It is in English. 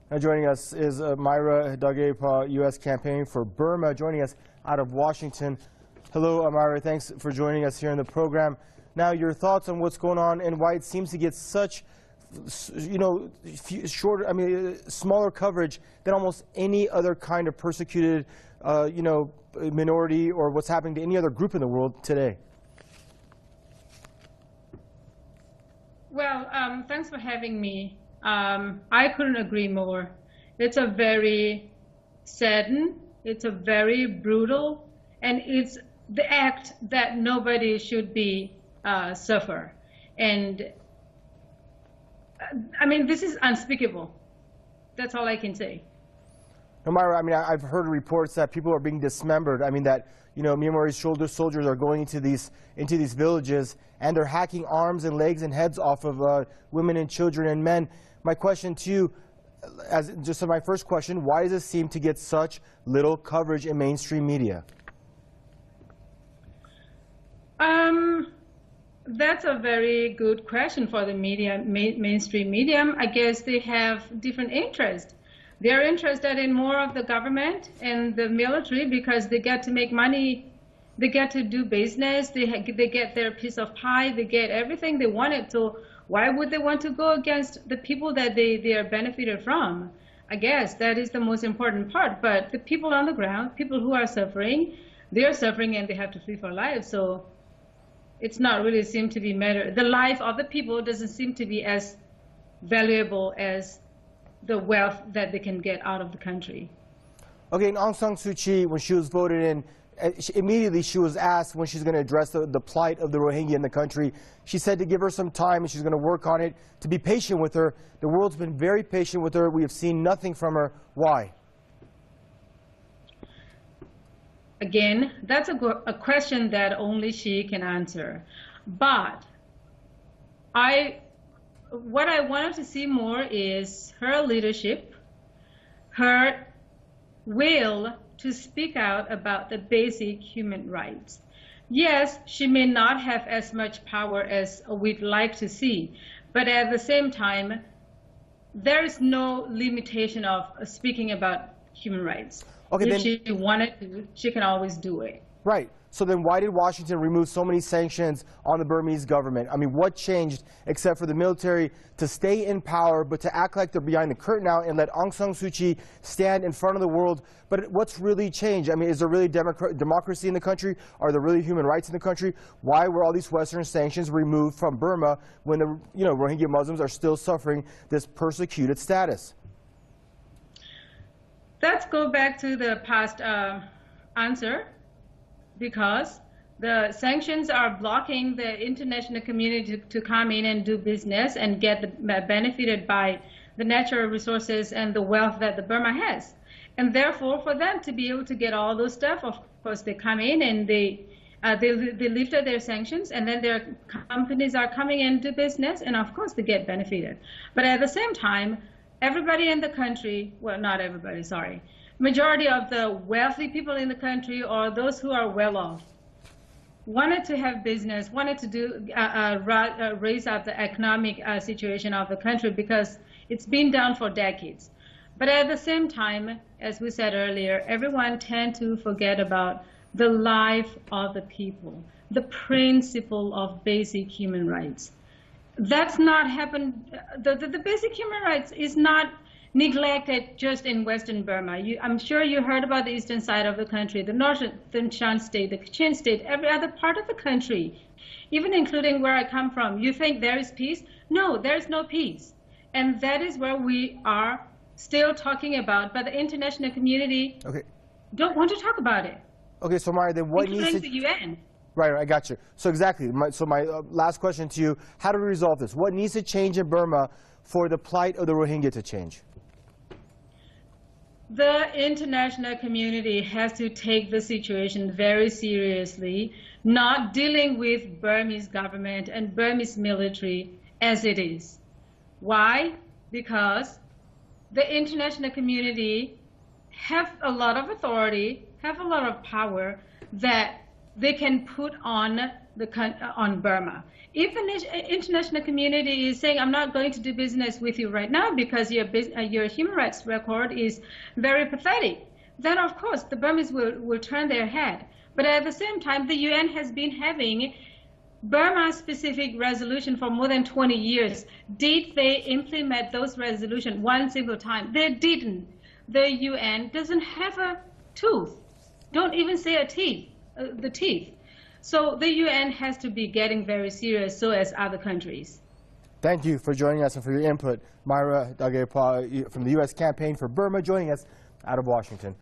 Now joining us is Myra Dahgaypaw, U.S. campaign for Burma, joining us out of Washington. Hello, Myra. Thanks for joining us here in the program. Now, your thoughts on what's going on and why it seems to get such, smaller coverage than almost any other kind of persecuted, minority or what's happening to any other group in the world today. Well, thanks for having me. I couldn't agree more. It's a very saddened, it's a very brutal, and it's the act that nobody should be suffer. And I mean, this is unspeakable. That's all I can say. Now, Myra, I mean, I've heard reports that people are being dismembered. I mean, that Myanmar's soldiers are going into these villages and they're hacking arms and legs and heads off of women and children and men. My question to you, my first question, why does it seem to get such little coverage in mainstream media? That's a very good question for the media, mainstream media. I guess they have different interests. They're interested in more of the government and the military because they get to make money, they get to do business, they get their piece of pie, they get everything they wanted. So why would they want to go against the people that they are benefited from? I guess that is the most important part. But the people on the ground, people who are suffering, they are suffering and they have to flee for life. So it's not really seem to be matter. The life of the people doesn't seem to be as valuable as the wealth that they can get out of the country. Okay, and Aung San Suu Kyi, when she was voted in, immediately she was asked when she's going to address the plight of the Rohingya in the country. She said to give her some time and she's going to work on it, to be patient with her. The world's been very patient with her. We have seen nothing from her. Why? Again, that's a question that only she can answer. But what I wanted to see more is her leadership, her will to speak out about the basic human rights. Yes, she may not have as much power as we'd like to see, but at the same time, there is no limitation of speaking about human rights. Okay, if she wanted to, she can always do it. Right. So then why did Washington remove so many sanctions on the Burmese government? I mean, what changed except for the military to stay in power, but to act like they're behind the curtain now and let Aung San Suu Kyi stand in front of the world? But what's really changed? I mean, is there really democracy in the country? Are there really human rights in the country? Why were all these Western sanctions removed from Burma when the Rohingya Muslims are still suffering this persecuted status? Let's go back to the past answer, because the sanctions are blocking the international community to come in and do business and get benefited by the natural resources and the wealth that the Burma has. And therefore, for them to be able to get all those stuff, of course, they come in and they lifted their sanctions, and then their companies are coming in to business, and of course, they get benefited. But at the same time, everybody in the country, well, not everybody, sorry, majority of the wealthy people in the country or those who are well off wanted to have business, wanted to do raise up the economic situation of the country because it's been down for decades. But at the same time, as we said earlier, everyone tends to forget about the life of the people, the principle of basic human rights. That's not happened. The basic human rights is not neglected just in Western Burma. I'm sure you heard about the eastern side of the country, the northern Shan state, the Kachin state, every other part of the country, even including where I come from. You think there is peace? No, there is no peace. And that is where we are still talking about, but the international community don't want to talk about it. Okay, so Myra, then what including needs to... the UN. Right, I got you. So exactly, my last question to you, how do we resolve this? What needs to change in Burma for the plight of the Rohingya to change? The international community has to take the situation very seriously, not dealing with Burmese government and Burmese military as it is. Why? Because the international community have a lot of authority, have a lot of power that they can put on on Burma. If the international community is saying, I'm not going to do business with you right now because your human rights record is very pathetic, then of course the Burmese will turn their head. But at the same time, the UN has been having Burma-specific resolution for more than 20 years. Did they implement those resolutions one single time? They didn't. The UN doesn't have a tooth. Don't even say the teeth. So the UN has to be getting very serious, so as other countries. Thank you for joining us and for your input. Myra Dahgaypaw from the U.S. Campaign for Burma joining us out of Washington.